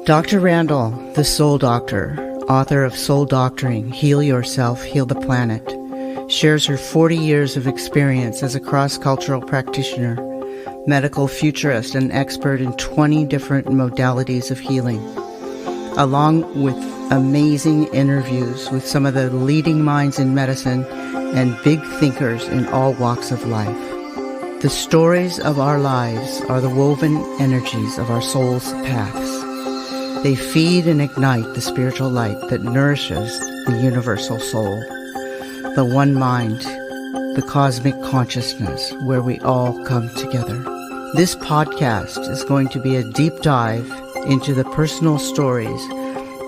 Dr. Randall, the Soul Doctor, author of Soul Doctoring, Heal Yourself, Heal the Planet, shares her 40 years of experience as a cross-cultural practitioner, medical futurist, and expert in 20 different modalities of healing, along with amazing interviews with some of the leading minds in medicine and big thinkers in all walks of life. The stories of our lives are the woven energies of our soul's paths. They feed and ignite the spiritual light that nourishes the universal soul, the one mind, the cosmic consciousness where we all come together. This podcast is going to be a deep dive into the personal stories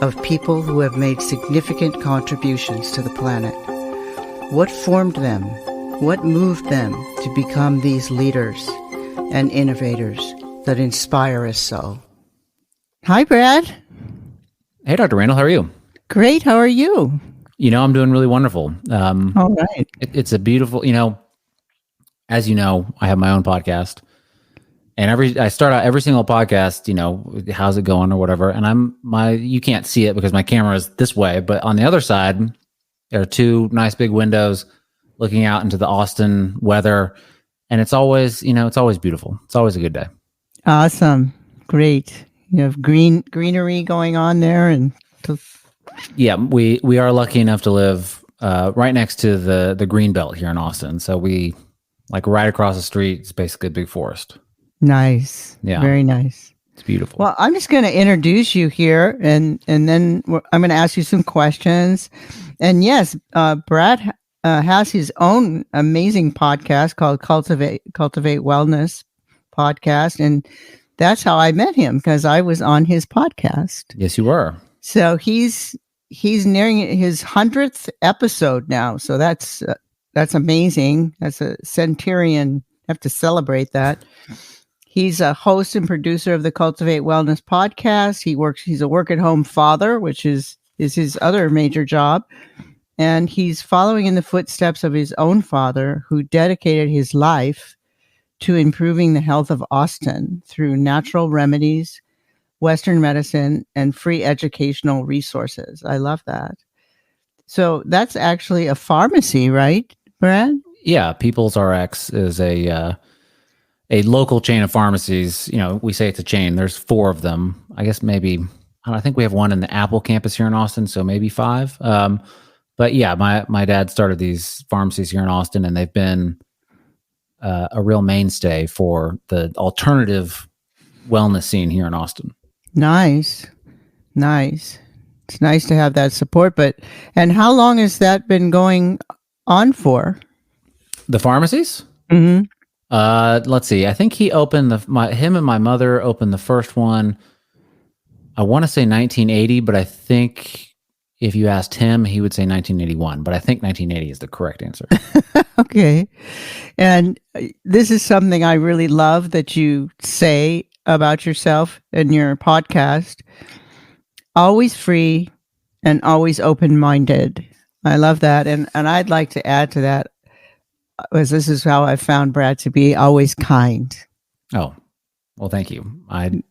of people who have made significant contributions to the planet. What formed them? What moved them to become these leaders and innovators that inspire us so? Hi, Brad. Hey, Dr. Randall, how are you? Great. How are you? I'm doing really wonderful. All right. It's a beautiful, as you know, I have my own podcast, and I start out every single podcast, how's it going or whatever. And you can't see it because my camera is this way, but on the other side, there are two nice big windows looking out into the Austin weather. And it's always beautiful. It's always a good day. Awesome. Great. You have greenery going on there. Yeah, we are lucky enough to live right next to the green belt here in Austin. So we right across the street, it's basically a big forest. Nice. Yeah. Very nice. It's beautiful. Well, I'm just going to introduce you here and then I'm going to ask you some questions. And yes, Brad has his own amazing podcast called Cultivate Wellness podcast. And that's how I met him, because I was on his podcast. Yes, you were. So he's nearing his 100th episode now. So that's amazing. That's a centurion. Have to celebrate that. He's a host and producer of the Cultivate Wellness podcast. He's a work-at-home father, which is his other major job. And he's following in the footsteps of his own father, who dedicated his life to improving the health of Austin through natural remedies, Western medicine, and free educational resources. I love that. So that's actually a pharmacy, right, Brad? Yeah, People's RX is a local chain of pharmacies. We say it's a chain. There's 4 of them. I guess maybe, I think we have one in the Apple campus here in Austin, so maybe 5. But yeah, my dad started these pharmacies here in Austin, and they've been a real mainstay for the alternative wellness scene here in Austin. Nice. It's nice to have that support. And how long has that been going on for? The pharmacies? Mm-hmm. Let's see. I think he opened him and my mother opened the first one. I want to say 1980, but I think if you asked him, he would say 1981, but I think 1980 is the correct answer. Okay. And this is something I really love that you say about yourself in your podcast. Always free and always open-minded. I love that. And I'd like to add to that, because this is how I found Brad to be, always kind. Oh, well, thank you. I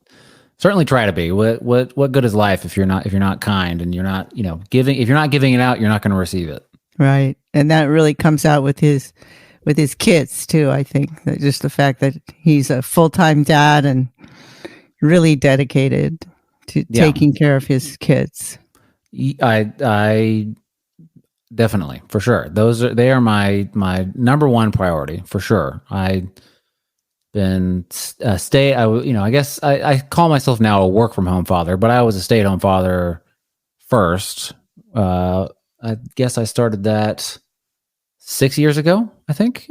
certainly try to be. What good is life if you're not kind and you're not, giving? If you're not giving it out, you're not going to receive it. Right. And that really comes out with his kids too. I think that just the fact that he's a full-time dad and really dedicated to taking care of his kids. I definitely, for sure. They are my number one priority, for sure. I guess I call myself now a work from home father, but I was a stay-at-home father first. I guess I started that 6 years ago, I think,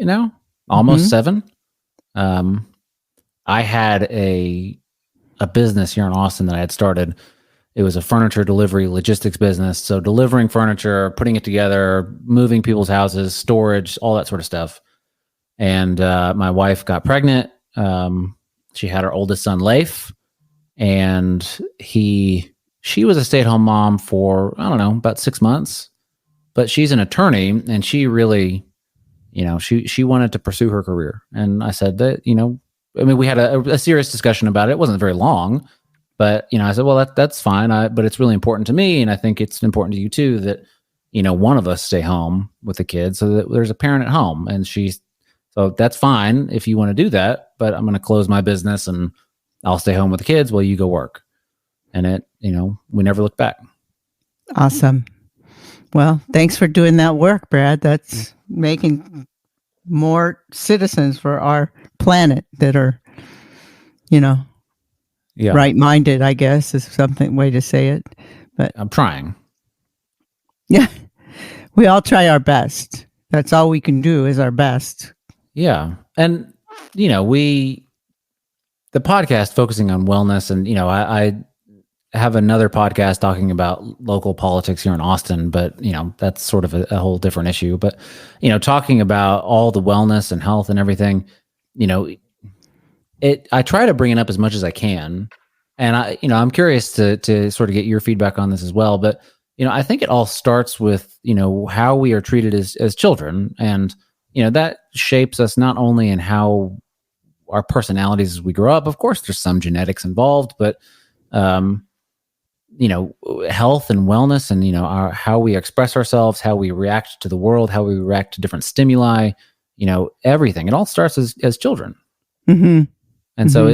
almost 7. I had a business here in Austin that I had started. It was a furniture delivery logistics business. So delivering furniture, putting it together, moving people's houses, storage, all that sort of stuff. And my wife got pregnant. She had her oldest son, Leif, and she was a stay-at-home mom for, I don't know, about 6 months. But she's an attorney, and she really, she wanted to pursue her career. And I said that, we had a serious discussion about it. It wasn't very long, But, I said, well, that's fine. But it's really important to me. And I think it's important to you too, that, one of us stay home with the kids so that there's a parent at home. And so that's fine if you want to do that, but I'm going to close my business and I'll stay home with the kids while you go work. And we never look back. Awesome. Well, thanks for doing that work, Brad. That's making more citizens for our planet that are, right-minded, I guess, is something way to say it. But I'm trying. Yeah, we all try our best. That's all we can do is our best. Yeah. And, the podcast focusing on wellness and, I have another podcast talking about local politics here in Austin, but, that's sort of a whole different issue. But, talking about all the wellness and health and everything, I try to bring it up as much as I can. And I'm curious to sort of get your feedback on this as well. But, I think it all starts with, how we are treated as children. And, that shapes us not only in how our personalities as we grow up. Of course, there's some genetics involved, but, health and wellness and, how we express ourselves, how we react to the world, how we react to different stimuli, everything. It all starts as children. Mm-hmm. And so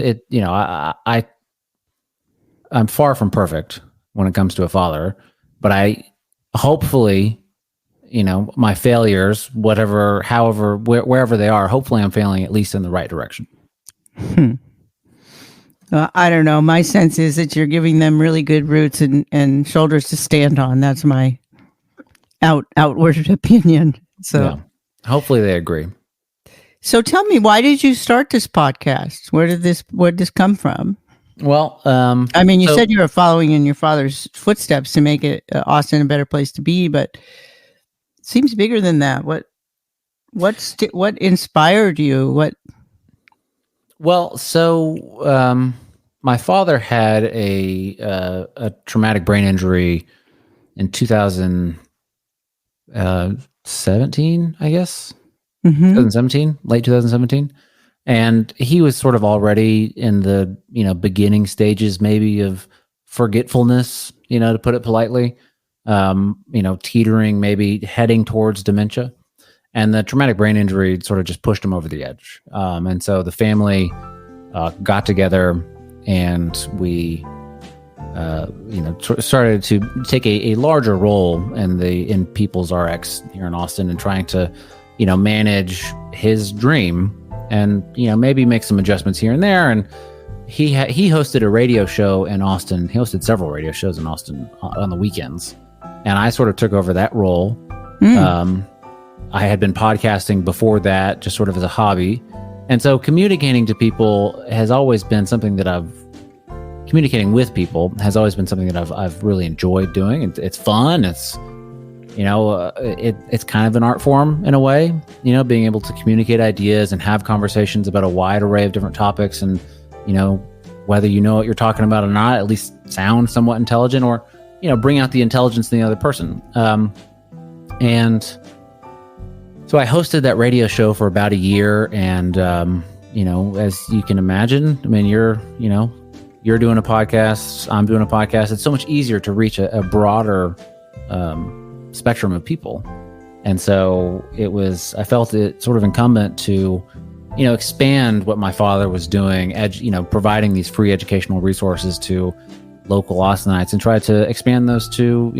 I'm far from perfect when it comes to a father, but I hopefully, my failures, wherever they are, hopefully I'm failing at least in the right direction. I don't know. My sense is that you're giving them really good roots and shoulders to stand on. That's my outward opinion. So yeah. Hopefully they agree. So tell me, why did you start this podcast? Where did this come from? Well, you said you were following in your father's footsteps to make it Austin a better place to be, but it seems bigger than that. What inspired you? Well, so my father had a traumatic brain injury in 2017, I guess. 2017, late 2017. And he was sort of already in the, beginning stages maybe of forgetfulness, to put it politely, teetering, maybe heading towards dementia. And the traumatic brain injury sort of just pushed him over the edge. And so the family got together and we, started to take a larger role in People's RX here in Austin and trying to, manage his dream and, maybe make some adjustments here and there. And he hosted a radio show in Austin. He hosted several radio shows in Austin on the weekends. And I sort of took over that role. I had been podcasting before that, just sort of as a hobby. And so communicating to people has always been something that communicating with people has always been something that I've really enjoyed doing. It's fun. It's, it's kind of an art form in a way, being able to communicate ideas and have conversations about a wide array of different topics. And, whether you know what you're talking about or not, at least sound somewhat intelligent or, bring out the intelligence in the other person. And so I hosted that radio show for about a year. And, as you can imagine, you're doing a podcast, I'm doing a podcast. It's so much easier to reach a broader, spectrum of people. And so I felt it sort of incumbent to, expand what my father was doing, providing these free educational resources to local Austinites and try to expand those to,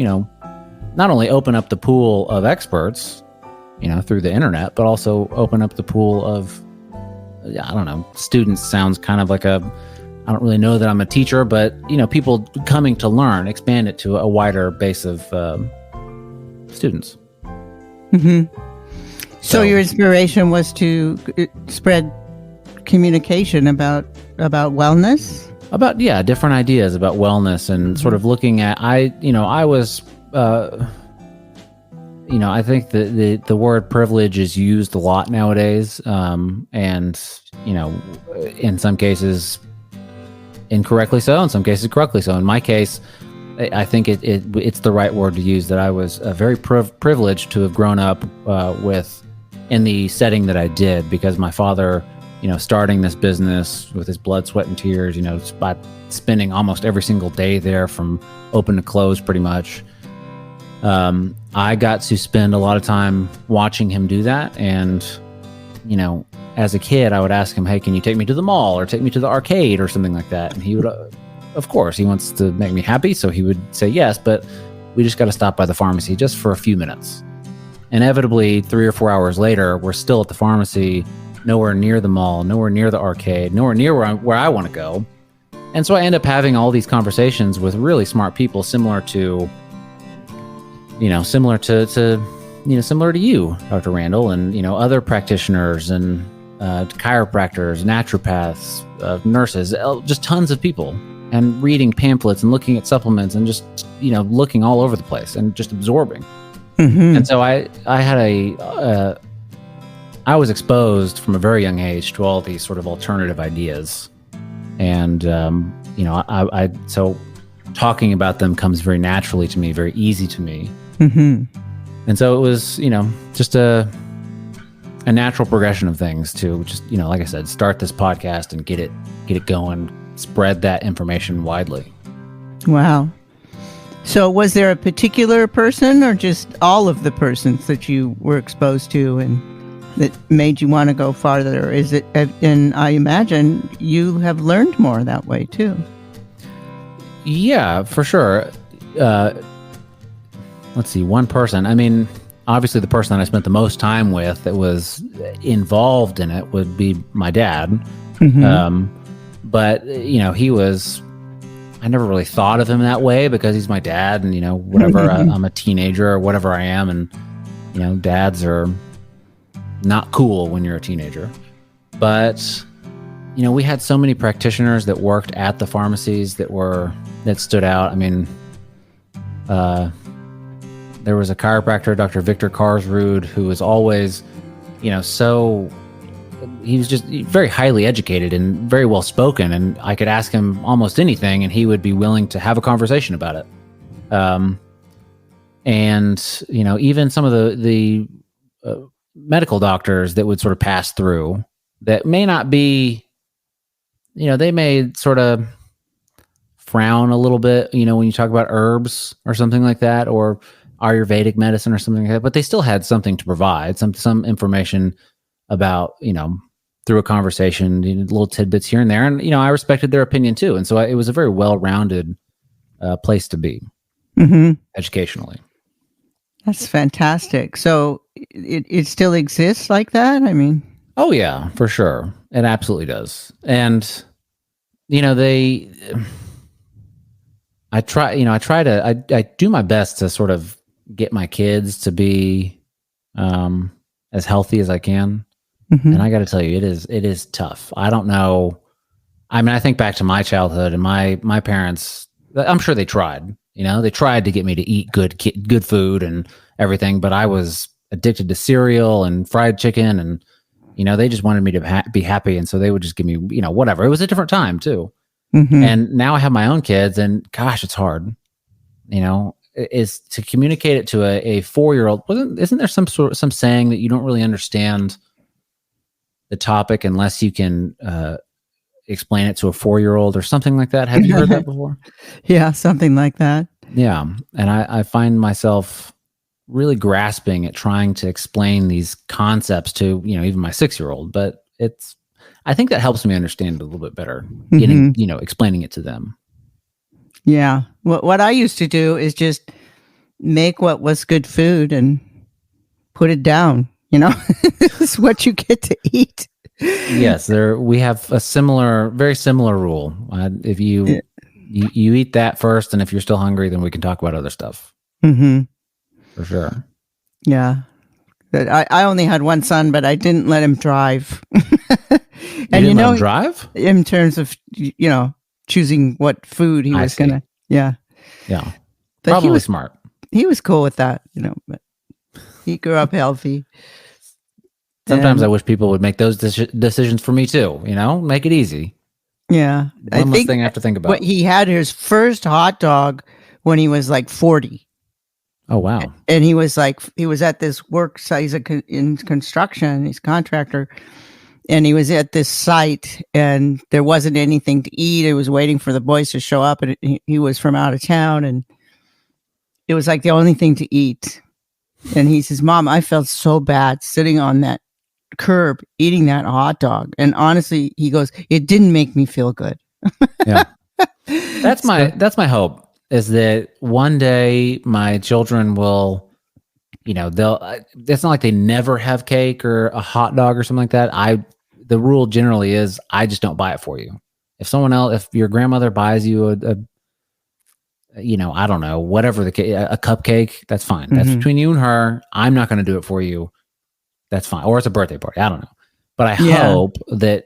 not only open up the pool of experts, through the internet, but also open up the pool of, I don't know, students sounds kind of like I don't really know that I'm a teacher, but, people coming to learn, expand it to a wider base of students. Mm-hmm. So your inspiration was to spread communication about wellness? About, different ideas about wellness and sort of looking at, I was, I think the word privilege is used a lot nowadays. And, in some cases incorrectly so, in some cases correctly so. In my case, I think it's the right word to use, that I was very privileged to have grown up with in the setting that I did, because my father starting this business with his blood, sweat, and tears, by spending almost every single day there from open to close pretty much. I got to spend a lot of time watching him do that. And, as a kid, I would ask him, hey, can you take me to the mall or take me to the arcade or something like that? And he would, of course, he wants to make me happy. So he would say yes, but we just got to stop by the pharmacy just for a few minutes. Inevitably, 3 or 4 hours later, we're still at the pharmacy, nowhere near the mall, nowhere near the arcade, nowhere near where I want to go. And so I end up having all these conversations with really smart people, similar to you, Dr. Randall, and, other practitioners and chiropractors, naturopaths, nurses, just tons of people, and reading pamphlets and looking at supplements and just, looking all over the place and just absorbing. Mm-hmm. And so I was exposed from a very young age to all these sort of alternative ideas. And, so talking about them comes very naturally to me, very easy to me. Mm-hmm. And so it was, just a natural progression of things to just, like I said, start this podcast and get it going, spread that information widely. Wow. So was there a particular person or just all of the persons that you were exposed to and that made you want to go farther? Is it, and I imagine you have learned more that way too. Yeah, for sure. Let's see, one person. I mean, obviously the person that I spent the most time with that was involved in it would be my dad. Mm-hmm. But, I never really thought of him that way because he's my dad and, whatever, I'm a teenager or whatever I am. And, dads are not cool when you're a teenager. But, we had so many practitioners that worked at the pharmacies that stood out. I mean, there was a chiropractor, Dr. Victor Karsrud, who was always, he was just very highly educated and very well spoken. And I could ask him almost anything and he would be willing to have a conversation about it. And, even some of the medical doctors that would sort of pass through that may not be, they may sort of frown a little bit, when you talk about herbs or something like that, or Ayurvedic medicine or something like that, but they still had something to provide, some information about, through a conversation, little tidbits here and there. And, I respected their opinion too. And so it was a very well-rounded place to be, mm-hmm. educationally. That's fantastic. So it still exists like that? I mean... Oh yeah, for sure. It absolutely does. And, I do my best to sort of get my kids to be as healthy as I can. Mm-hmm. And I got to tell you, it is tough. I don't know. I mean, I think back to my childhood and my parents, I'm sure they tried, they tried to get me to eat good food and everything, but I was addicted to cereal and fried chicken and, they just wanted me to be happy. And so they would just give me, whatever. It was a different time too. Mm-hmm. And now I have my own kids and gosh, it's hard, is to communicate it to a 4-year-old. Isn't there some saying that you don't really understand the topic unless you can explain it to a 4-year-old or something like that? Have you heard that before? Yeah, something like that. Yeah. And I find myself really grasping at trying to explain these concepts to, even my 6-year-old, but I think that helps me understand it a little bit better, getting, explaining it to them. Yeah. What I used to do is just make what was good food and put it down, This is what you get to eat. Yes, we have a very similar rule. If you eat that first, and if you're still hungry, then we can talk about other stuff. Mm-hmm. For sure. Yeah. I only had one son, but I didn't let him drive. And let him drive? In terms of, choosing what food he was going to. Yeah. Yeah. But probably smart. He was cool with that, but he grew up healthy. Sometimes I wish people would make those decisions for me too, make it easy. Yeah. One less thing I have to think about. He had his first hot dog when he was like 40. Oh, wow. And he was at this work site, he's in construction, he's a contractor. And he was at this site and there wasn't anything to eat. It was waiting for the boys to show up, and he was from out of town, and it was like the only thing to eat. And he says, Mom, I felt so bad sitting on that curb eating that hot dog. And honestly, he goes, it didn't make me feel good. Yeah. That's my hope, is that one day my children will, it's not like they never have cake or a hot dog or something like that. The rule generally is I just don't buy it for you. If your grandmother buys you I don't know, whatever a cupcake, that's fine. Mm-hmm. That's between you and her. I'm not going to do it for you. That's fine. Or it's a birthday party. I don't know. But I hope that,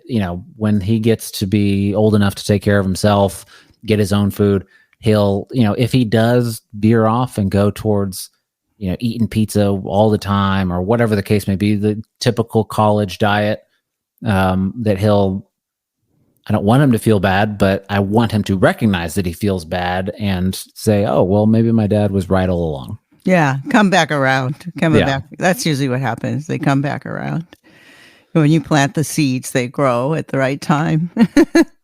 when he gets to be old enough to take care of himself, get his own food, he'll, if he does veer off and go towards, eating pizza all the time or whatever the case may be, the typical college diet, that I don't want him to feel bad, but I want him to recognize that he feels bad and say, oh, well, maybe my dad was right all along. Yeah. Come back around. Back. That's usually what happens. They come back around. When you plant the seeds, they grow at the right time.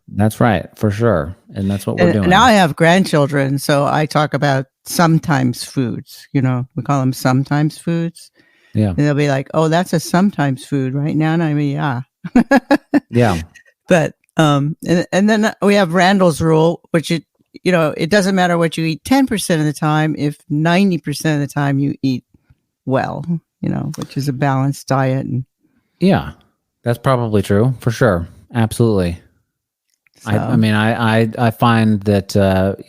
That's right, for sure. And that's what we're doing. Now I have grandchildren, so I talk about sometimes foods. We call them sometimes foods. Yeah. And they'll be like, oh, that's a sometimes food right now. And I mean, yeah. Yeah. But, and then we have Randall's rule, which it doesn't matter what you eat 10% of the time, if 90% of the time you eat well, which is a balanced diet. And yeah, that's probably true for sure. Absolutely. So. I find that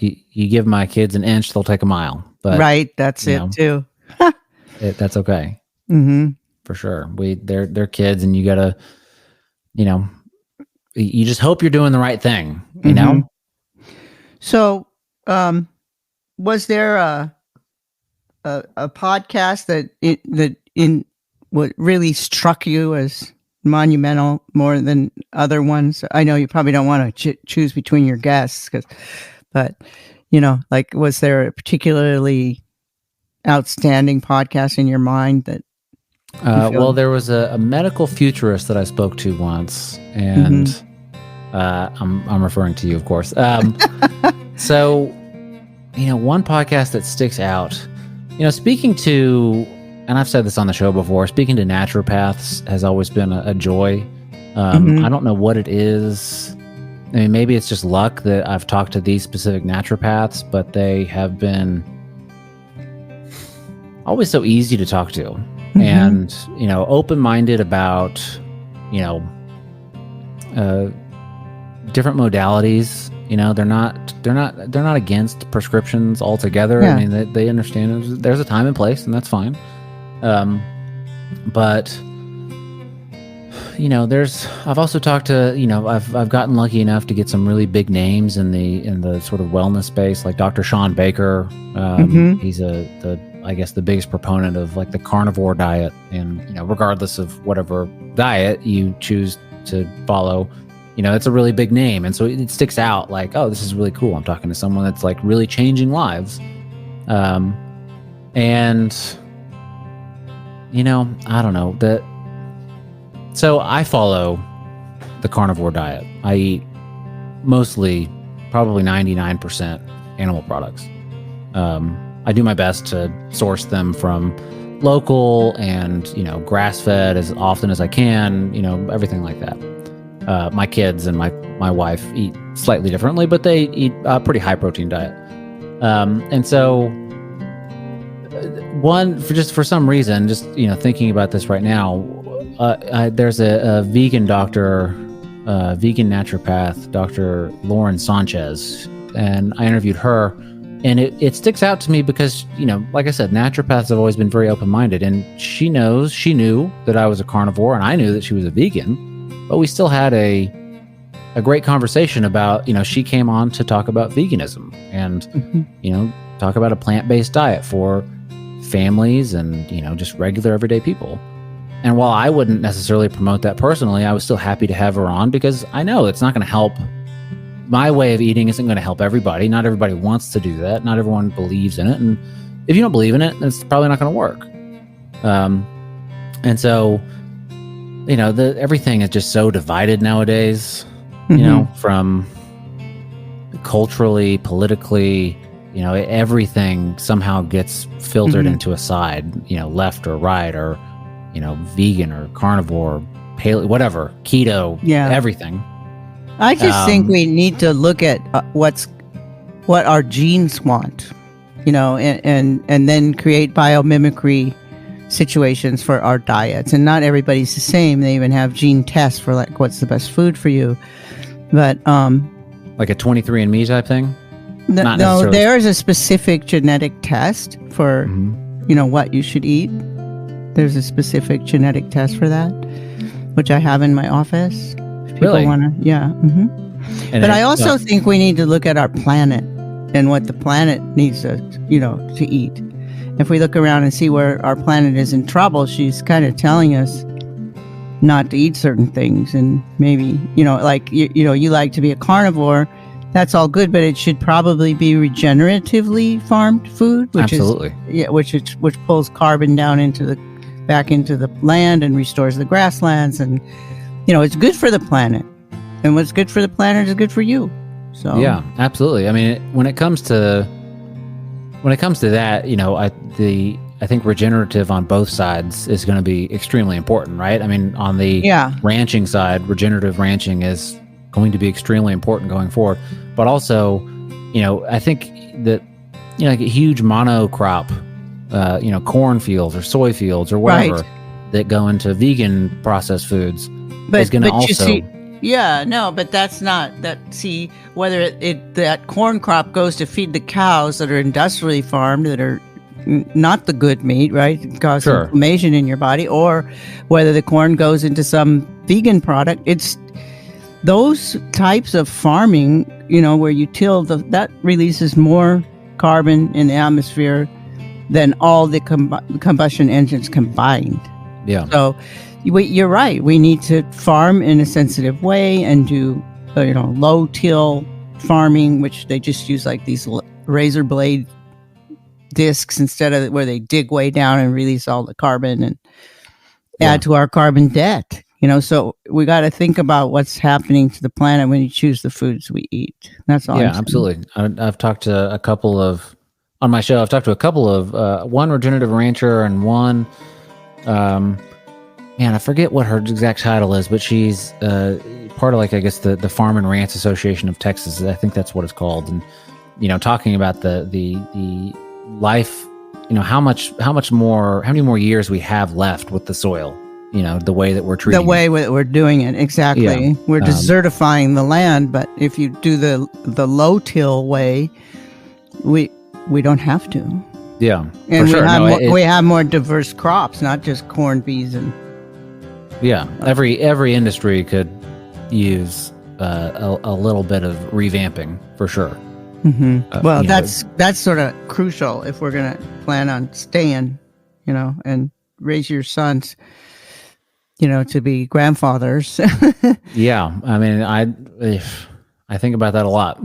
you give my kids an inch, they'll take a mile. But right, that's it too. That's okay. Mm-hmm. For sure. They're kids, and you gotta, you just hope you're doing the right thing. You know. So, was there a podcast that what really struck you as monumental more than other ones? I know you probably don't want to choose between your guests, but was there a particularly outstanding podcast in your mind that? Well, there was a medical futurist that I spoke to once, and I'm referring to you, of course. So, one podcast that sticks out, speaking to, and I've said this on the show before, speaking to naturopaths has always been a joy. I don't know what it is. I mean, maybe it's just luck that I've talked to these specific naturopaths, but they have been always so easy to talk to, and, open-minded about, different modalities. They're not against prescriptions altogether. Yeah. I mean, they understand there's a time and place, and that's fine. But I've also talked to, I've gotten lucky enough to get some really big names in the sort of wellness space, like Dr. Sean Baker. He's I guess the biggest proponent of like the carnivore diet, and regardless of whatever diet you choose to follow, it's a really big name, and so it sticks out like, oh, this is really cool. I'm talking to someone that's like really changing lives. And I don't know so I follow the carnivore diet. I eat mostly, probably 99% animal products. I do my best to source them from local and, grass-fed as often as I can, everything like that. My kids and my wife eat slightly differently, but they eat a pretty high-protein diet. And so for some reason, just, thinking about this right now, there's a vegan doctor, vegan naturopath, Dr. Lauren Sanchez, and I interviewed her. And it sticks out to me because, like I said, naturopaths have always been very open-minded, and she knew that I was a carnivore, and I knew that she was a vegan, but we still had a great conversation about, she came on to talk about veganism and, talk about a plant-based diet for families and, just regular everyday people. And while I wouldn't necessarily promote that personally, I was still happy to have her on because I know it's not going to help. My way of eating isn't going to help everybody. Not everybody wants to do that. Not everyone believes in it. And if you don't believe in it, it's probably not going to work. And so everything is just so divided nowadays, from culturally, politically, everything somehow gets filtered into a side, left or right, or, vegan or carnivore, paleo, whatever, keto, everything. I just think we need to look at what our genes want, and then create biomimicry situations for our diets. And not everybody's the same. They even have gene tests for like what's the best food for you. But like a 23andMe type thing? No, there is a specific genetic test for what you should eat. There's a specific genetic test for that, which I have in my office. If people want to, But I also think we need to look at our planet and what the planet needs to eat. If we look around and see where our planet is in trouble, she's kind of telling us not to eat certain things. And maybe, like, you like to be a carnivore. That's all good, but it should probably be regeneratively farmed food, which which pulls carbon down back into the land and restores the grasslands. And, it's good for the planet. And what's good for the planet is good for you. So yeah, absolutely. I mean, when it comes to that, I think regenerative on both sides is going to be extremely important, right? I mean, on the ranching side, regenerative ranching is going to be extremely important going forward. But also, I think that, like a huge monocrop, cornfields or soy fields or whatever that go into vegan processed foods is going to also... but that's not that. See, whether that corn crop goes to feed the cows that are industrially farmed, that are not the good meat, right? It causes inflammation in your body, or whether the corn goes into some vegan product. It's those types of farming, where you till that releases more carbon in the atmosphere than all the combustion engines combined. Yeah. So you're right. We need to farm in a sensitive way and do, low till farming, which they just use like these razor blade discs instead of where they dig way down and release all the carbon and add to our carbon debt. So we got to think about what's happening to the planet when you choose the foods we eat. That's all. Yeah, absolutely. I've talked to a couple of, on my show, one regenerative rancher and one, I forget what her exact title is, but she's part of, like, I guess the Farm and Ranch Association of Texas. I think that's what it's called. And, talking about the life, how many more years we have left with the soil. The way that we're treating the way that we're doing it. Exactly. Yeah. We're desertifying the land, but if you do the low till way, we don't have to. Yeah. And we have more diverse crops, not just corn, beans, and every industry could use a little bit of revamping for sure. Well, that's sort of crucial if we're going to plan on staying, and raise your sons, to be grandfathers. Yeah. I mean, I think about that a lot.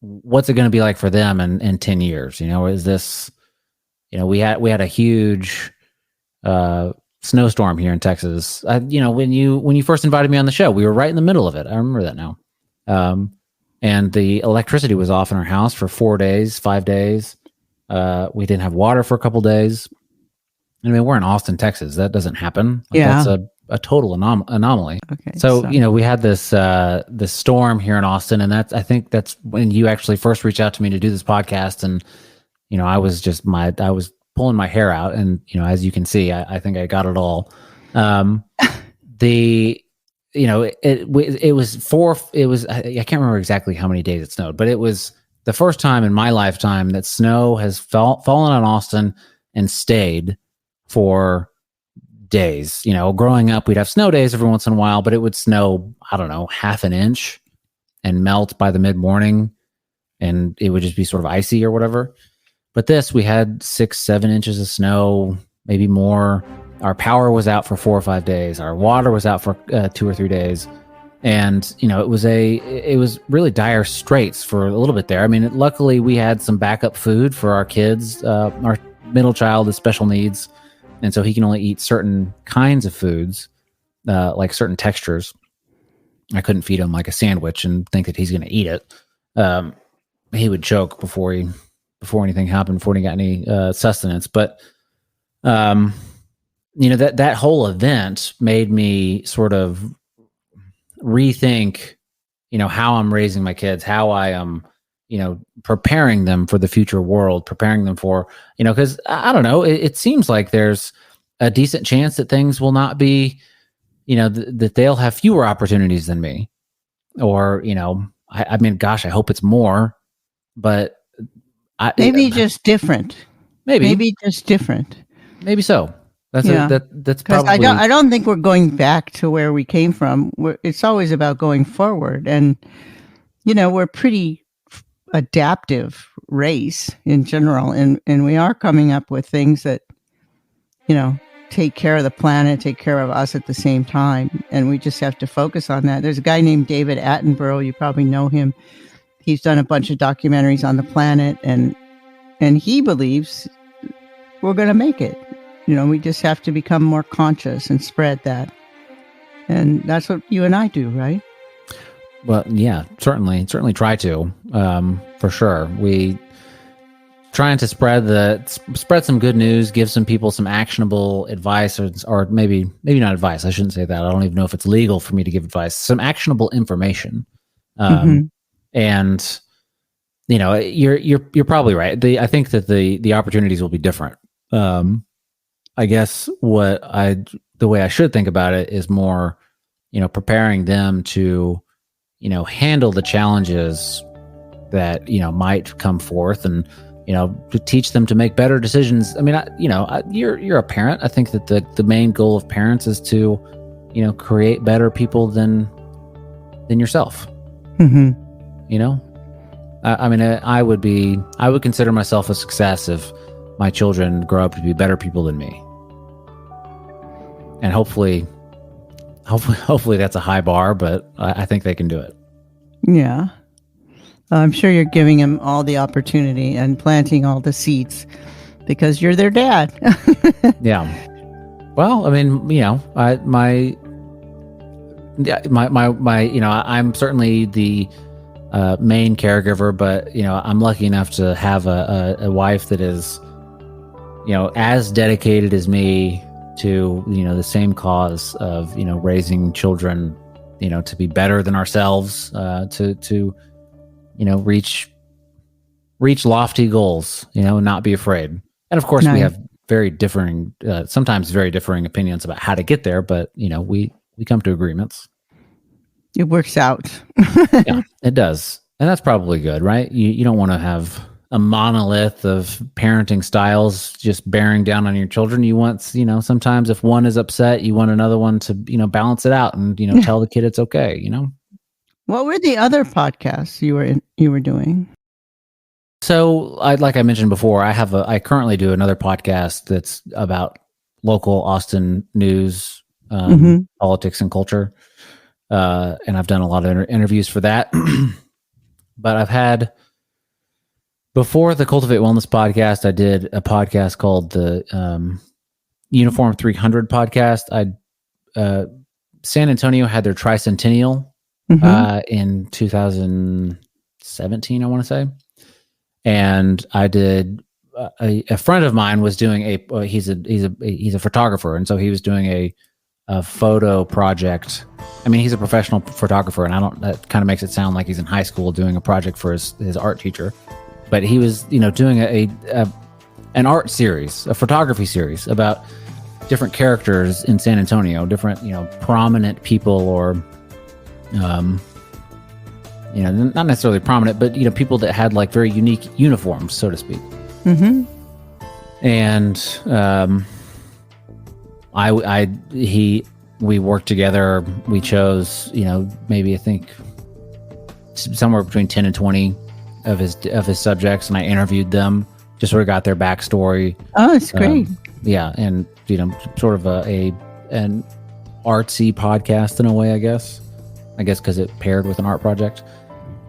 What's it going to be like for them in 10 years? Is this, we had a huge snowstorm here in Texas. When you first invited me on the show, we were right in the middle of it. I remember that now. And the electricity was off in our house for 5 days. We didn't have water for a couple days. I mean, we're in Austin, Texas. That doesn't happen. That's a total anomaly. Okay, so we had this storm here in Austin, and I think that's when you actually first reached out to me to do this podcast. And I was pulling my hair out, and as you can see, I think I got it all. It was I can't remember exactly how many days it snowed, but it was the first time in my lifetime that snow has fallen on Austin and stayed for days. Growing up, we'd have snow days every once in a while, but it would snow, I don't know, half an inch and melt by the mid-morning, and it would just be sort of icy or whatever. But we had 6-7 inches of snow, maybe more. Our power was out for 4 or 5 days. Our water was out for 2 or 3 days. And, it was really dire straits for a little bit there. I mean, luckily we had some backup food for our kids. Our middle child is special needs. And so he can only eat certain kinds of foods, like certain textures. I couldn't feed him like a sandwich and think that he's going to eat it. He would choke before anything happened, before he got any sustenance. But that whole event made me sort of rethink, how I'm raising my kids, how I am, preparing them for the future world, preparing them for, because I don't know, it seems like there's a decent chance that things will not be, that they'll have fewer opportunities than me, or, I mean, gosh, I hope it's more, but maybe just different. Maybe just different. Maybe so. That's probably. I don't think we're going back to where we came from. It's always about going forward, and we're pretty adaptive race in general, and we are coming up with things that take care of the planet, take care of us at the same time, and we just have to focus on that. There's a guy named David Attenborough. You probably know him. He's done a bunch of documentaries on the planet, and he believes we're going to make it. We just have to become more conscious and spread that. And that's what you and I do, right? Well, yeah, certainly try to, for sure. We trying to spread some good news, give some people some actionable advice, or maybe not advice. I shouldn't say that. I don't even know if it's legal for me to give advice. Some actionable information. And you're probably right. I think that the opportunities will be different. I guess the way I should think about it is more, preparing them to, handle the challenges that, might come forth, and, to teach them to make better decisions. I mean, you're a parent. I think that the main goal of parents is to, create better people than yourself. Mm-hmm. I mean, I would consider myself a success if my children grow up to be better people than me. And hopefully that's a high bar, but I think they can do it. Yeah. I'm sure you're giving them all the opportunity and planting all the seeds because you're their dad. Yeah. Well, I mean, I'm certainly the main caregiver, but I'm lucky enough to have a wife that is, as dedicated as me to the same cause of raising children, to be better than ourselves, to reach lofty goals, and not be afraid. And of course, we have sometimes very differing opinions about how to get there, but we come to agreements. It works out. Yeah, it does. And that's probably good, right? You don't want to have a monolith of parenting styles just bearing down on your children. You want, sometimes if one is upset, you want another one to, balance it out and, tell the kid it's okay, What were the other podcasts you were doing? So like I mentioned before, I currently do another podcast that's about local Austin news, politics and culture. And I've done a lot of interviews for that. But I've had, before the Cultivate Wellness podcast, I did a podcast called the Uniform 300 podcast. San Antonio had their tricentennial in 2017, I want to say. And I did, a friend of mine was doing he's a photographer. And so he was doing a photo project. I mean, he's a professional photographer, and that kind of makes it sound like he's in high school doing a project for his art teacher. But he was, doing an art series, a photography series about different characters in San Antonio, different, prominent people, or, not necessarily prominent, but, people that had like very unique uniforms, so to speak. Mm-hmm. And, we worked together. We chose, maybe I think somewhere between 10 and 20 of his subjects, and I interviewed them, just sort of got their backstory. Oh, it's great. Yeah. And, sort of an artsy podcast in a way, I guess, because it paired with an art project.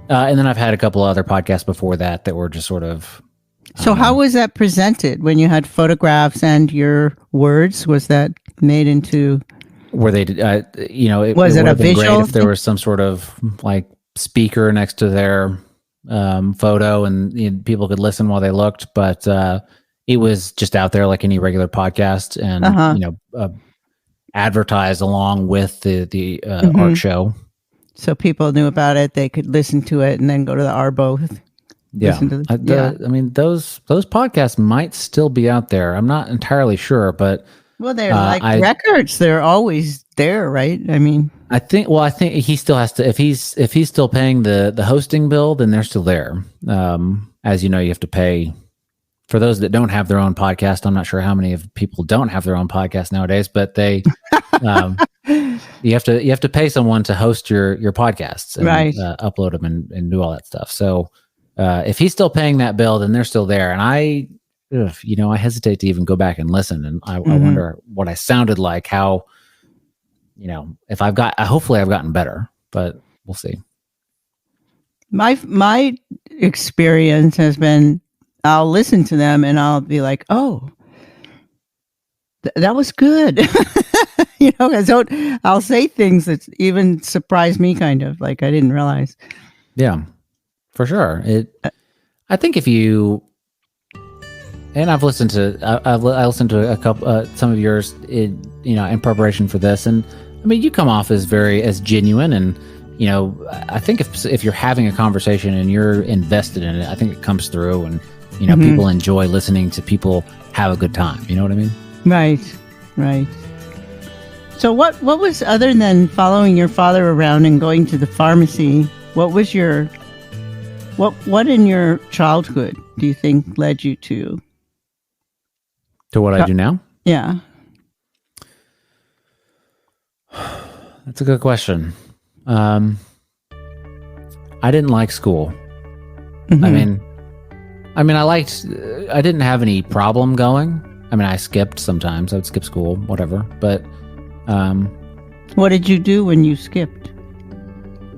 And then I've had a couple of other podcasts before that were just sort of So how was that presented when you had photographs and your words? Was that made into... Where they did, it Was it would a have been great visual if there thing? was some sort of like speaker next to their photo, and people could listen while they looked. But it was just out there like any regular podcast, and advertised along with the art show. So people knew about it. They could listen to it and then go to the Arbo. Yeah, I mean those podcasts might still be out there. I'm not entirely sure, but Well, they're like records. They're always there, right? I mean, I think he still has to, if he's still paying the hosting bill, then they're still there. As you know, you have to pay for those that don't have their own podcast. I'm not sure how many of people don't have their own podcast nowadays, but they, you have to pay someone to host your podcasts and right. Upload them and do all that stuff. So if he's still paying that bill, then they're still there. And I hesitate to even go back and listen. And I wonder what I sounded like, how, if hopefully I've gotten better, but we'll see. My experience has been, I'll listen to them and I'll be like, oh, that was good. I'll say things that even surprise me, kind of like I didn't realize. Yeah, for sure. I think if you, and I've listened to a couple, some of yours, in preparation for this, and I mean, you come off as as genuine, and I think if you're having a conversation and you're invested in it, I think it comes through, and people enjoy listening to people have a good time. You know what I mean? Right. So what was, other than following your father around and going to the pharmacy, what was what in your childhood do you think led you to what I do now? Yeah. That's a good question. I didn't like school. I mean, I didn't have any problem going. I mean, I skipped sometimes. I would skip school, whatever. But what did you do when you skipped?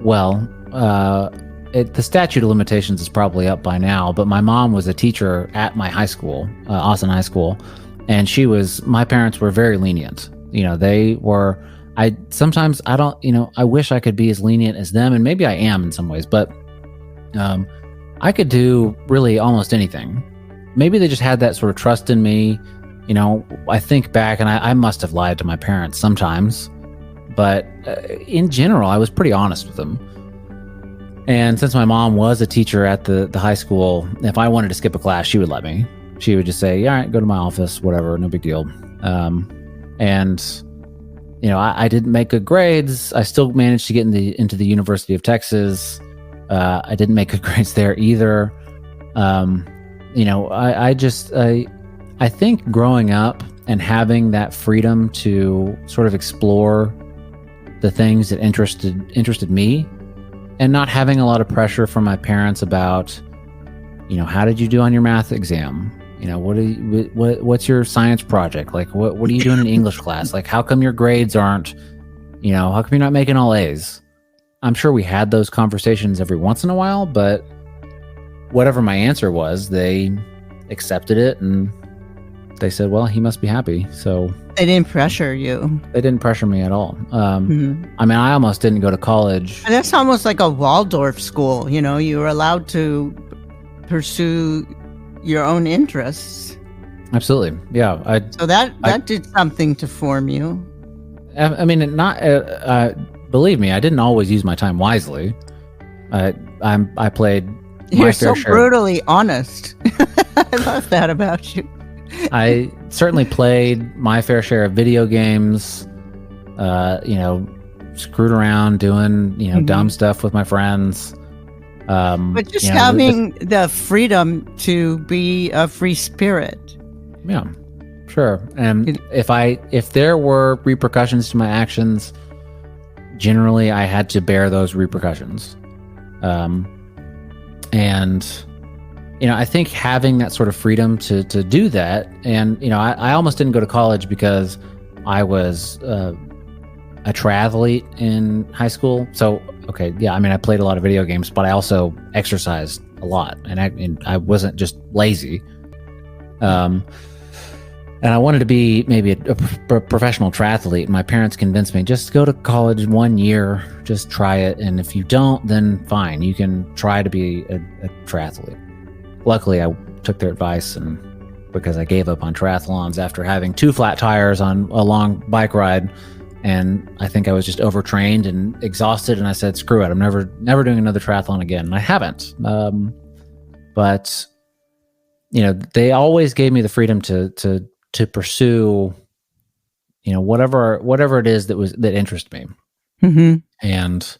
Well, the statute of limitations is probably up by now, but my mom was a teacher at my high school, Austin High School, and my parents were very lenient. They were, I wish I could be as lenient as them, and maybe I am in some ways, but I could do really almost anything. Maybe they just had that sort of trust in me. I think back, and I must have lied to my parents sometimes, but in general, I was pretty honest with them. And since my mom was a teacher at the high school, if I wanted to skip a class, she would let me. She would just say, all right, go to my office, whatever, no big deal. And I didn't make good grades. I still managed to get into the University of Texas. I didn't make good grades there either. I think growing up and having that freedom to sort of explore the things that interested me, and not having a lot of pressure from my parents about, how did you do on your math exam? What's your science project? Like, what are you doing in English class? Like, how come your grades aren't, how come you're not making all A's? I'm sure we had those conversations every once in a while, but whatever my answer was, they accepted it, and they said, well, he must be happy. So they didn't pressure you. They didn't pressure me at all. I mean, I almost didn't go to college. And that's almost like a Waldorf school. You were allowed to pursue your own interests. Absolutely. Yeah. So that did something to form you. I mean, believe me, I didn't always use my time wisely. I played You're so brutally honest. I love that about you. I certainly played my fair share of video games, screwed around doing, dumb stuff with my friends. But just having the freedom to be a free spirit. Yeah, sure. And if there were repercussions to my actions, generally I had to bear those repercussions. And I think having that sort of freedom to do that, and I almost didn't go to college because I was a triathlete in high school. So okay, yeah, I mean, I played a lot of video games, but I also exercised a lot, and I wasn't just lazy. And I wanted to be maybe a professional triathlete. My parents convinced me, just go to college 1 year, just try it. And if you don't, then fine, you can try to be a triathlete. Luckily, I took their advice, and because I gave up on triathlons after having 2 flat tires on a long bike ride. And I think I was just overtrained and exhausted. And I said, screw it. I'm never doing another triathlon again. And I haven't. But they always gave me the freedom to pursue, whatever it is that interested me. Mm-hmm. And,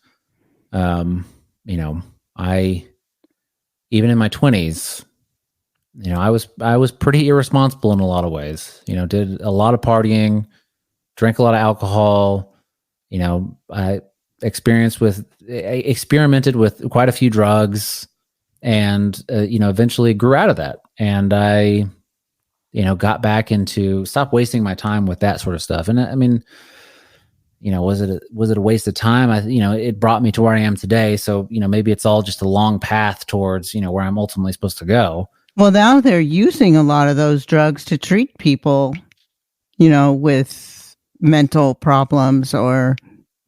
I, even in my 20s, I was pretty irresponsible in a lot of ways, did a lot of partying, drank a lot of alcohol, I experimented with quite a few drugs, and, eventually grew out of that. And I, got back into, stop wasting my time with that sort of stuff. And I mean, was it a waste of time? It brought me to where I am today. So, maybe it's all just a long path towards, where I'm ultimately supposed to go. Well, now they're using a lot of those drugs to treat people, with mental problems or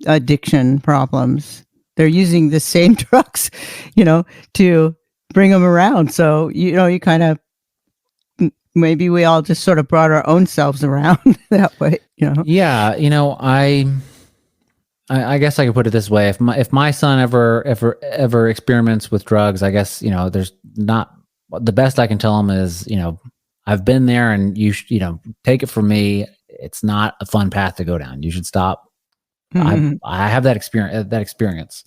addiction problems. They're using the same drugs, to bring them around. So, you kind of, maybe we all just sort of brought our own selves around that way, Yeah. I guess I could put it this way. If my son ever experiments with drugs, I guess, there's not, the best I can tell him is, I've been there, and you take it from me. It's not a fun path to go down. You should stop. Mm-hmm. I have that experience.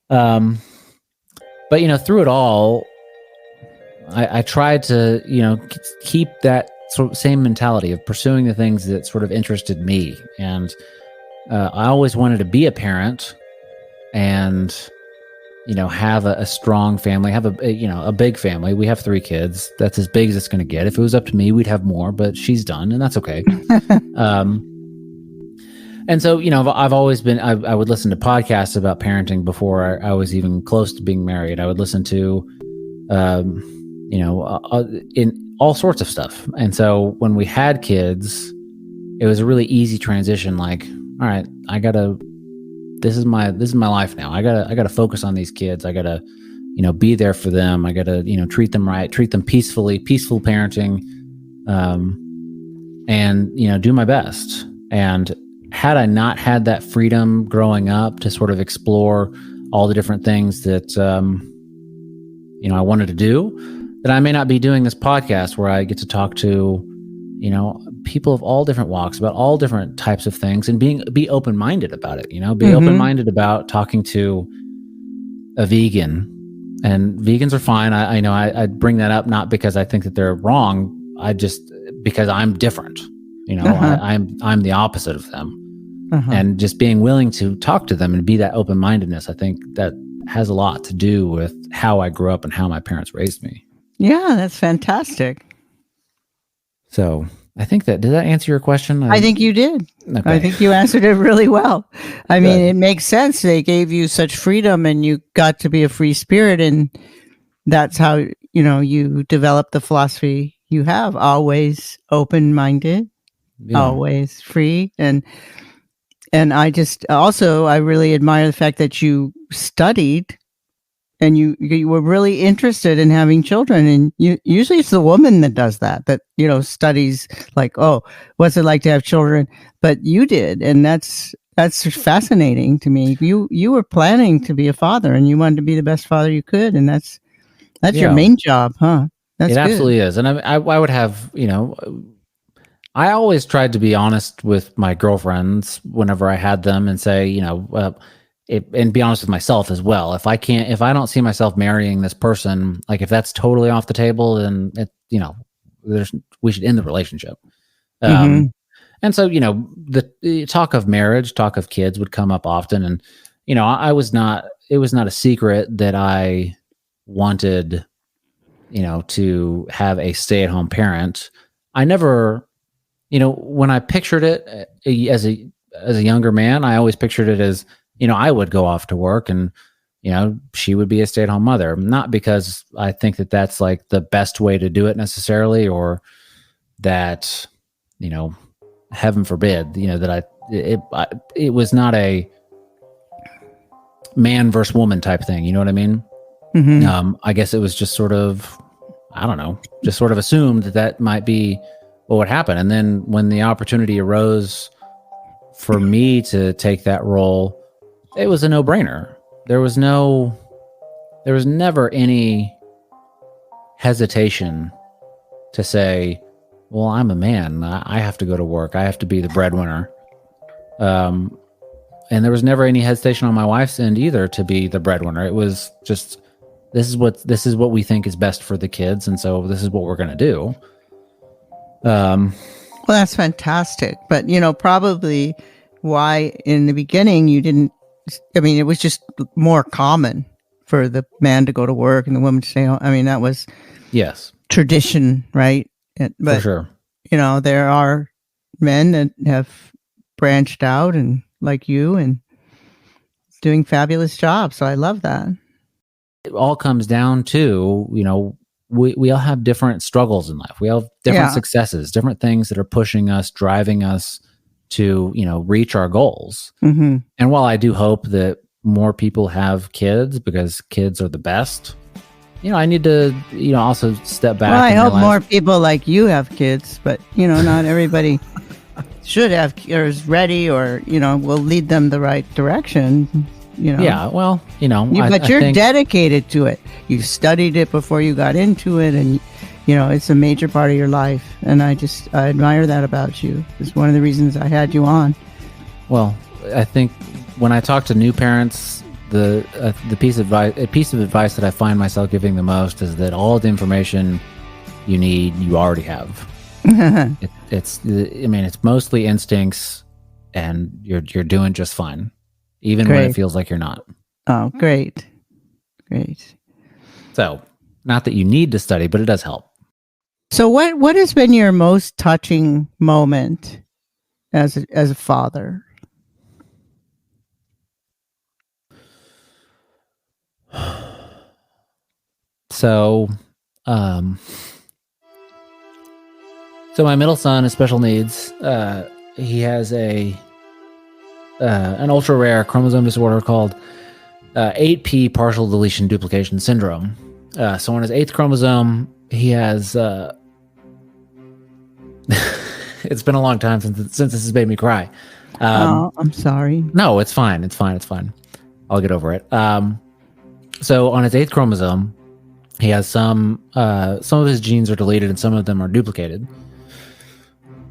But through it all, I tried to, keep that sort of same mentality of pursuing the things that sort of interested me. And I always wanted to be a parent, and, have a strong family, have a big family. We have 3 kids. That's as big as it's going to get. If it was up to me, we'd have more, but she's done, and that's okay. And so, I've always been, I would listen to podcasts about parenting before I was even close to being married. I would listen to, in all sorts of stuff. And so when we had kids, it was a really easy transition. Like, all right, this is my life now. I gotta focus on these kids. I gotta, be there for them. I gotta, treat them right, treat them peacefully, peaceful parenting, and, do my best. And had I not had that freedom growing up to sort of explore all the different things that, I wanted to do, then I may not be doing this podcast where I get to talk to, people of all different walks about all different types of things, and be open-minded about it, be Mm-hmm. open-minded about talking to a vegan. And vegans are fine. I know I bring that up not because I think that they're wrong. Because I'm different, Uh-huh. I'm the opposite of them. Uh-huh. And just being willing to talk to them and be that open-mindedness, I think that has a lot to do with how I grew up and how my parents raised me. Yeah, that's fantastic. So I think did that answer your question? I think you did. Okay. I think you answered it really well. I mean, it makes sense. They gave you such freedom, and you got to be a free spirit, and that's how, you develop the philosophy you have. Always open-minded, always free. And I just also, I really admire the fact that you studied, and you were really interested in having children. And usually it's the woman that does that, studies like, oh, what's it like to have children? But you did. And that's fascinating to me. You were planning to be a father, and you wanted to be the best father you could. And that's your main job, huh? That's it good. Absolutely is. And I would have, I always tried to be honest with my girlfriends whenever I had them, and say, and be honest with myself as well. If I don't see myself marrying this person, like if that's totally off the table, then we should end the relationship. Mm-hmm. And so, the talk of marriage, talk of kids would come up often. And, it was not a secret that I wanted, to have a stay-at-home parent. I never, when I pictured it as a younger man, I always pictured it as, I would go off to work and, she would be a stay-at-home mother. Not because I think that that's like the best way to do it necessarily, or that, heaven forbid, that it was not a man versus woman type thing. You know what I mean? Mm-hmm. I guess it was just sort of, I don't know, just sort of assumed that might be what would happen. And then when the opportunity arose for me to take that role, it was a no-brainer. There was never any hesitation to say, well, I'm a man. I have to go to work. I have to be the breadwinner. And there was never any hesitation on my wife's end either to be the breadwinner. It was just, this is what we think is best for the kids, and so this is what we're going to do. Well, that's fantastic. But, probably why in the beginning you didn't, it was just more common for the man to go to work and the woman to stay home. That was Yes, tradition, right? But, for sure. There are men that have branched out and like you and doing fabulous jobs. So I love that. It all comes down to, we all have different struggles in life. We all have different successes, different things that are pushing us, driving us to, reach our goals. Mm-hmm. And while I do hope that more people have kids because kids are the best, I need to, also step back. Well, I hope more people like you have kids, but, not everybody should have or is ready or, will lead them the right direction. Yeah, well, but you're dedicated to it. You studied it before you got into it, and it's a major part of your life. And I admire that about you. It's one of the reasons I had you on. Well, I think when I talk to new parents, the piece of advice that I find myself giving the most is that all the information you need, you already have. It's mostly instincts, and you're doing just fine. Even when it feels like you're not. Oh, great. So, not that you need to study, but it does help. So what has been your most touching moment as a father? So my middle son has special needs. He has an ultra rare chromosome disorder called 8p partial deletion duplication syndrome. So on his 8th chromosome, he has it's been a long time since this has made me cry. I'm sorry. No, it's fine. It's fine. I'll get over it. So on his 8th chromosome, he has some of his genes are deleted and some of them are duplicated.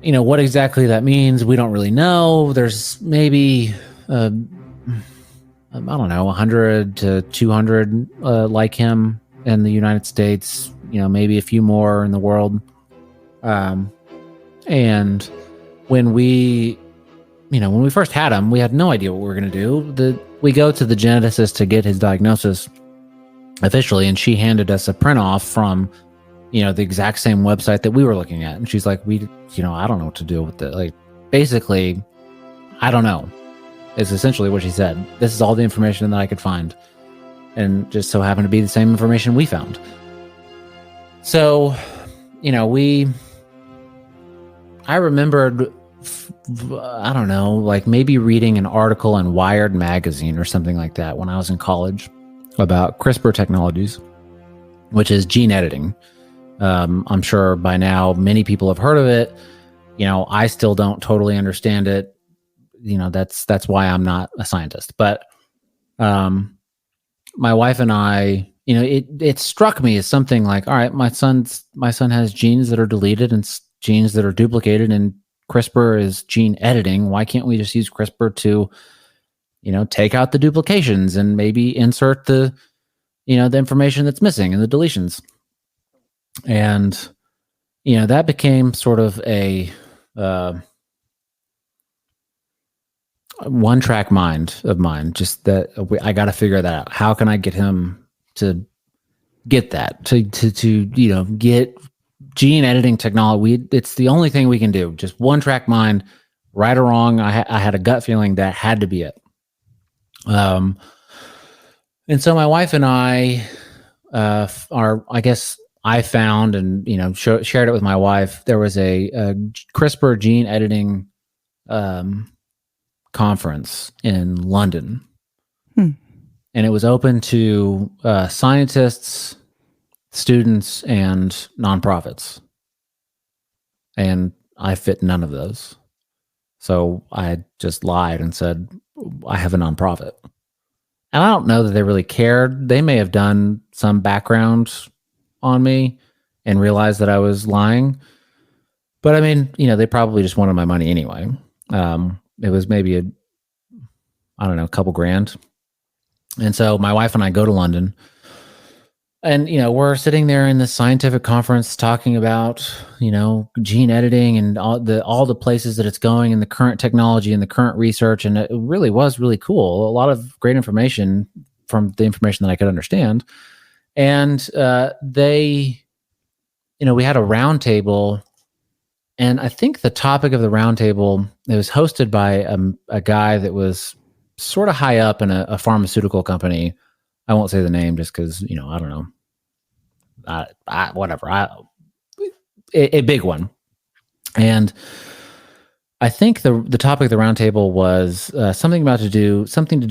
What exactly that means, we don't really know. There's maybe, I don't know, 100 to 200 like him in the United States, maybe a few more in the world. And when we first had him, we had no idea what we were going to do. We go to the geneticist to get his diagnosis officially, and she handed us a print off from the exact same website that we were looking at. And she's like, I don't know what to do with it. Like, basically, I don't know, is essentially what she said. This is all the information that I could find. And just so happened to be the same information we found. So, I remembered, I don't know, like maybe reading an article in Wired magazine or something like that when I was in college about CRISPR technologies, which is gene editing. I'm sure by now many people have heard of it. I still don't totally understand it. That's why I'm not a scientist. But my wife and I, it struck me as something like, all right, my son has genes that are deleted and genes that are duplicated, and CRISPR is gene editing. Why can't we just use CRISPR to, take out the duplications and maybe insert the information that's missing and the deletions? And, that became sort of a one-track mind of mine, just that I got to figure that out. How can I get him to get that, to get gene editing technology? It's the only thing we can do. Just one-track mind, right or wrong. I had a gut feeling that had to be it. And so my wife and I I guess I found and, shared it with my wife. There was a CRISPR gene editing conference in London. And it was open to scientists, students, and nonprofits. And I fit none of those. So I just lied and said, I have a nonprofit. And I don't know that they really cared. They may have done some background on me and realized that I was lying. But I mean, they probably just wanted my money anyway. It was maybe a couple grand. And so my wife and I go to London, and, we're sitting there in this scientific conference talking about, gene editing and all the places that it's going and the current technology and the current research. And it really was really cool. A lot of great information from the information that I could understand. And we had a round table. And I think the topic of the round table, it was hosted by a guy that was sort of high up in a pharmaceutical company. I won't say the name just because, I don't know. Whatever. A big one. And I think the topic of the round table was something to do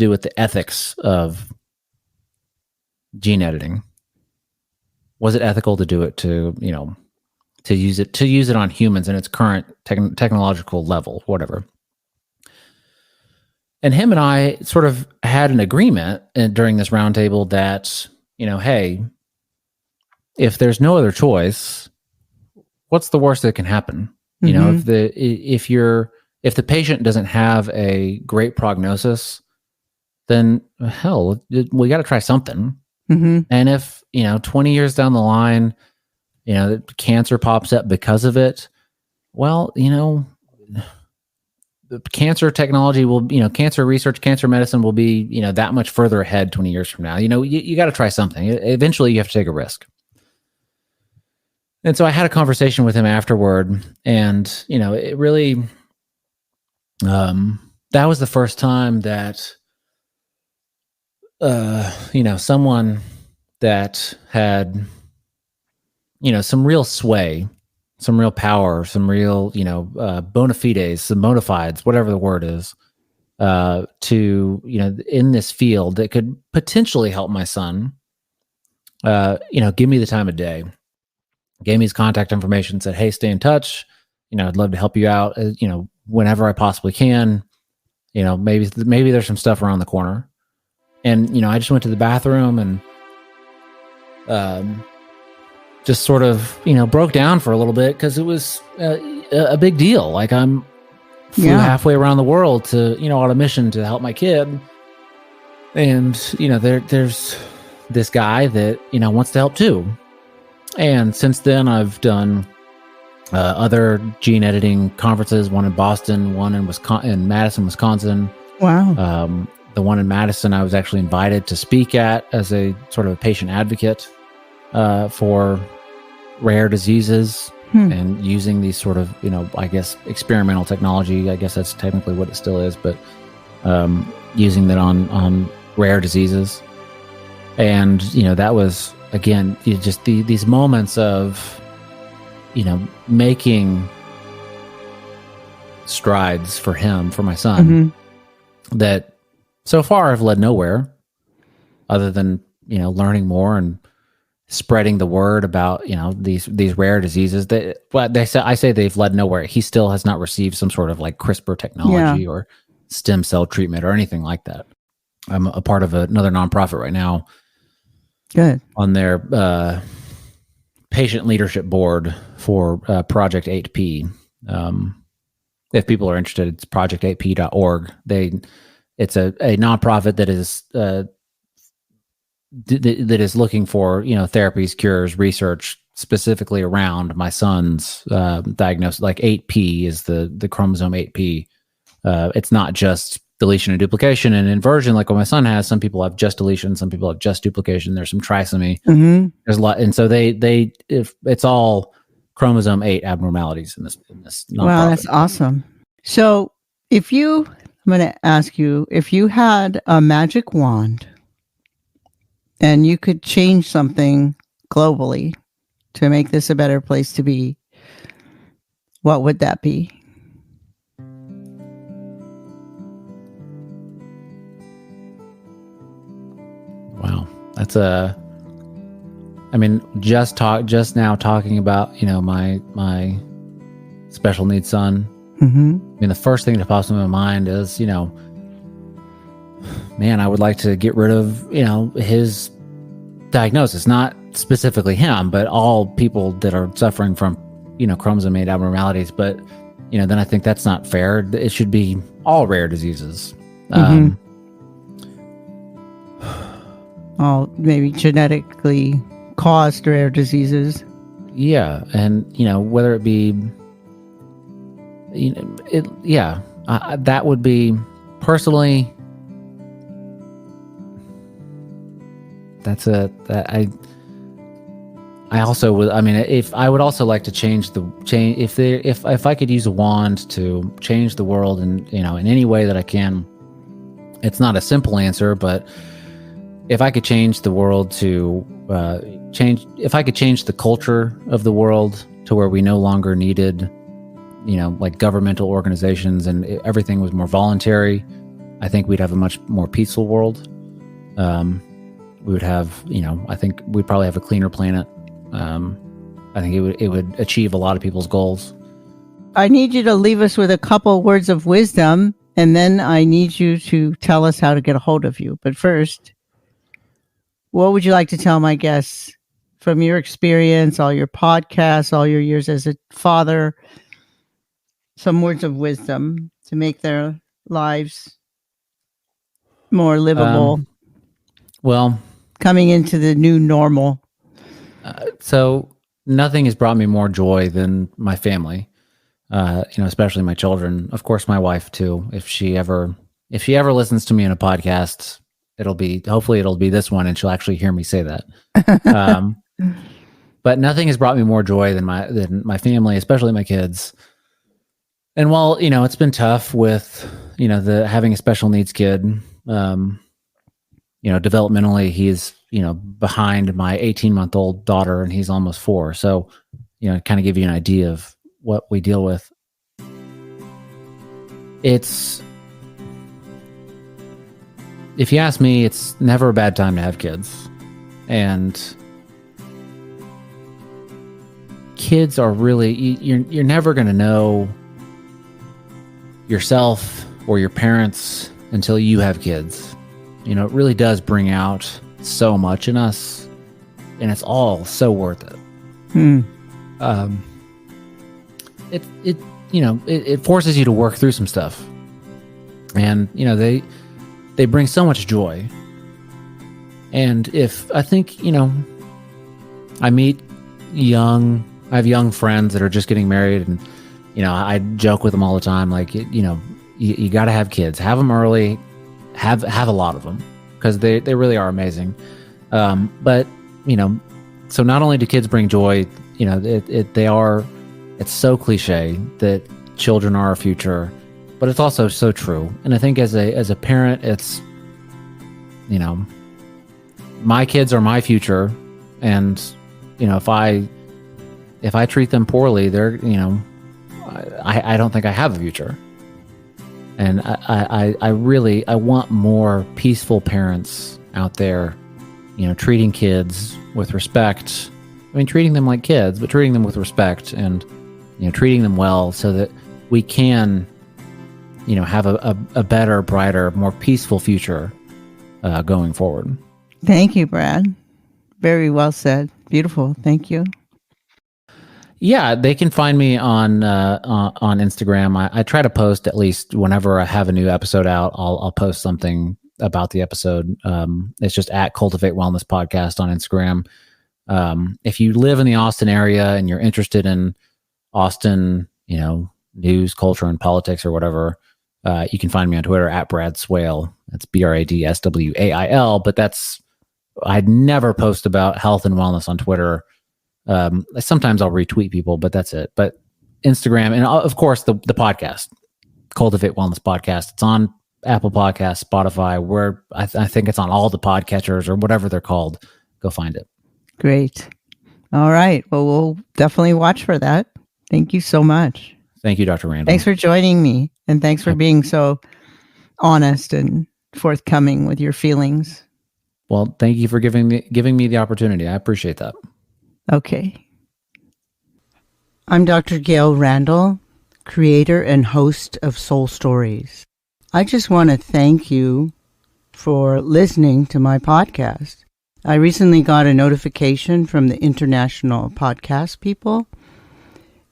with the ethics of gene editing. Was it ethical to do it to use it on humans in its current technological level, whatever. And him and I sort of had an agreement during this roundtable that, hey, if there's no other choice, what's the worst that can happen? If the patient doesn't have a great prognosis, then hell, we got to try something. And if 20 years down the line, cancer pops up because of it, well, the cancer technology will, cancer research, cancer medicine will be, that much further ahead 20 years from now. You got to try something. Eventually you have to take a risk. And so I had a conversation with him afterward, and, it really, that was the first time that, someone that had, some real sway, some real power, some real, bona fides, some bona fides, whatever the word is, to, in this field that could potentially help my son, give me the time of day. Gave me his contact information, said, hey, stay in touch. I'd love to help you out, whenever I possibly can. Maybe there's some stuff around the corner. And, I just went to the bathroom and just sort of, broke down for a little bit because it was a big deal. Like flew halfway around the world to, on a mission to help my kid. And, there's this guy that, wants to help too. And since then, I've done other gene editing conferences, one in Boston, one in Madison, Wisconsin. Wow. The one in Madison, I was actually invited to speak at as a sort of a patient advocate for rare diseases and using these sort of, I guess, experimental technology. I guess that's technically what it still is, but using that on rare diseases. And, that was, again, just these moments of, making strides for him, for my son, that so far have led nowhere other than, learning more and spreading the word about, these rare diseases that, I say they've led nowhere. He still has not received some sort of like CRISPR technology or stem cell treatment or anything like that. I'm a part of another nonprofit right now. Good. On their patient leadership board for Project 8P. If people are interested, it's project8p.org. It's a nonprofit that is that is looking for therapies, cures, research specifically around my son's diagnosis. Like 8P is the chromosome 8P. It's not just deletion and duplication and inversion like what my son has. Some people have just deletion, some people have just duplication. There's some trisomy. There's a lot, and so if it's all chromosome 8 abnormalities in this nonprofit. Wow, that's awesome. So if you I'm going to ask you, if you had a magic wand and you could change something globally to make this a better place to be, what would that be? Wow. That's just now talking about, my special needs son. Mm-hmm. I mean, the first thing that pops in my mind is, man, I would like to get rid of, his diagnosis, not specifically him, but all people that are suffering from, chromosome abnormalities. But, then I think that's not fair. It should be all rare diseases. Mm-hmm. All maybe genetically caused rare diseases. Yeah. And, whether it be, that would be personally, I also would, if I would also like to change if I could use a wand to change the world and, in any way that I can. It's not a simple answer, but if I could change the world to if I could change the culture of the world to where we no longer needed, like governmental organizations and everything was more voluntary, I think we'd have a much more peaceful world. We would have, I think we'd probably have a cleaner planet. I think it would achieve a lot of people's goals. I need you to leave us with a couple words of wisdom, and then I need you to tell us how to get a hold of you. But first, what would you like to tell my guests from your experience, all your podcasts, all your years as a father, some words of wisdom to make their lives more livable? Well, coming into the new normal. So nothing has brought me more joy than my family, especially my children. Of course, my wife too. If she ever listens to me in a podcast, hopefully it'll be this one, and she'll actually hear me say that. But nothing has brought me more joy than my family, especially my kids. And while it's been tough with having a special needs kid, developmentally he's behind my 18-month-old daughter, and he's almost 4. So kind of give you an idea of what we deal with. If you ask me, it's never a bad time to have kids. And kids are really, you're never going to know yourself or your parents until you have kids. It really does bring out so much in us, and it's all so worth it. It forces you to work through some stuff, and they bring so much joy. And if I think I have young friends that are just getting married, and I joke with them all the time, like you got to have kids, have them early, have a lot of them, because they really are amazing. But so not only do kids bring joy, it's so cliche that children are our future, but it's also so true. And I think as a parent, it's my kids are my future, and if I treat them poorly, they're I don't think I have a future. And I want more peaceful parents out there, treating kids with respect. Treating them like kids, but treating them with respect, and treating them well, so that we can have a better, brighter, more peaceful future going forward. Thank you, Brad. Very well said. Beautiful. Thank you. Yeah, they can find me on Instagram. I try to post at least whenever I have a new episode out. I'll post something about the episode. It's just at Cultivate Wellness Podcast on Instagram. If you live in the Austin area and you're interested in Austin, news, culture, and politics or whatever, you can find me on Twitter at Brad Swail. That's BRADSWAIL. But I'd never post about health and wellness on Twitter. Sometimes I'll retweet people, but that's it. But Instagram, and of course the podcast, Cultivate Wellness Podcast. It's on Apple Podcasts, Spotify, where I think it's on all the podcatchers or whatever they're called. Go find it. Great. All right. Well, we'll definitely watch for that. Thank you so much. Thank you, Dr. Randall. Thanks for joining me. And thanks for being so honest and forthcoming with your feelings. Well, thank you for giving me the opportunity. I appreciate that. Okay. I'm Dr. Gail Randall, creator and host of Soul Stories. I just want to thank you for listening to my podcast. I recently got a notification from the International Podcast People,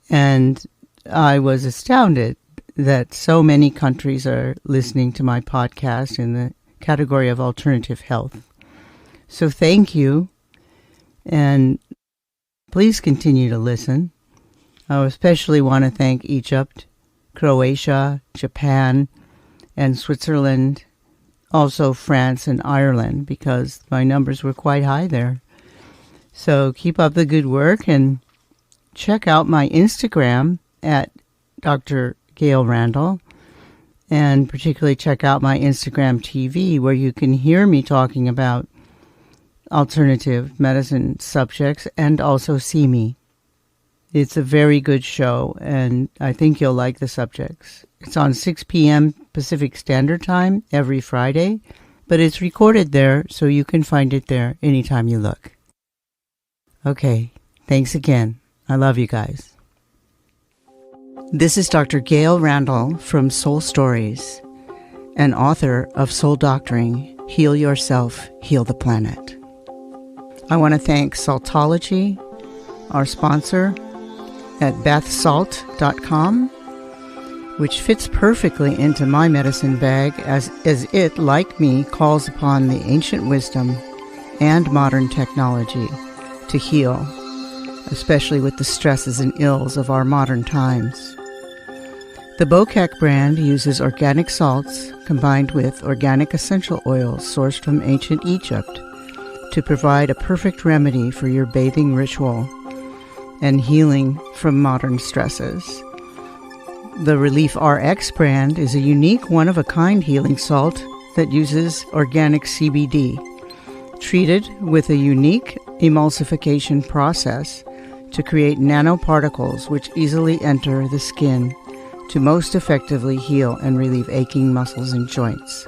and I was astounded that so many countries are listening to my podcast in the category of alternative health. So thank you, and please continue to listen. I especially want to thank Egypt, Croatia, Japan, and Switzerland, also France and Ireland, because my numbers were quite high there. So keep up the good work and check out my Instagram at Dr. Gail Randall, and particularly check out my Instagram TV, where you can hear me talking about alternative medicine subjects and also see me. It's a very good show, and I think you'll like the subjects. It's on 6 p.m. Pacific Standard Time every Friday, but it's recorded there, so you can find it there anytime you look. Okay, thanks again. I love you guys. This is Dr. Gail Randall from Soul Stories, and author of Soul Doctoring, Heal Yourself, Heal the Planet. I want to thank Saltology, our sponsor, at bathsalt.com, which fits perfectly into my medicine bag as it, like me, calls upon the ancient wisdom and modern technology to heal, especially with the stresses and ills of our modern times. The Bokak brand uses organic salts combined with organic essential oils sourced from ancient Egypt to provide a perfect remedy for your bathing ritual and healing from modern stresses. The Relief RX brand is a unique one-of-a-kind healing salt that uses organic CBD, treated with a unique emulsification process to create nanoparticles which easily enter the skin to most effectively heal and relieve aching muscles and joints.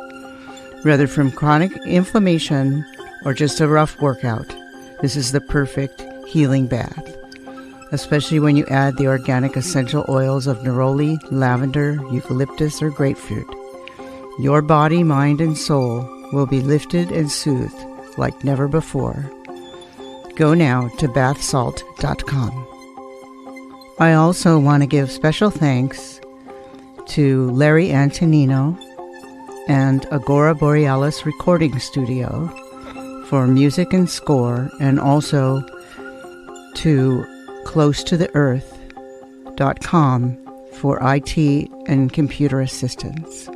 Whether from chronic inflammation or just a rough workout, this is the perfect healing bath, especially when you add the organic essential oils of neroli, lavender, eucalyptus, or grapefruit. Your body, mind, and soul will be lifted and soothed like never before. Go now to bathsalt.com. I also want to give special thanks to Larry Antonino and Agora Borealis Recording Studio for music and score, and also to closetotheearth.com for IT and computer assistance.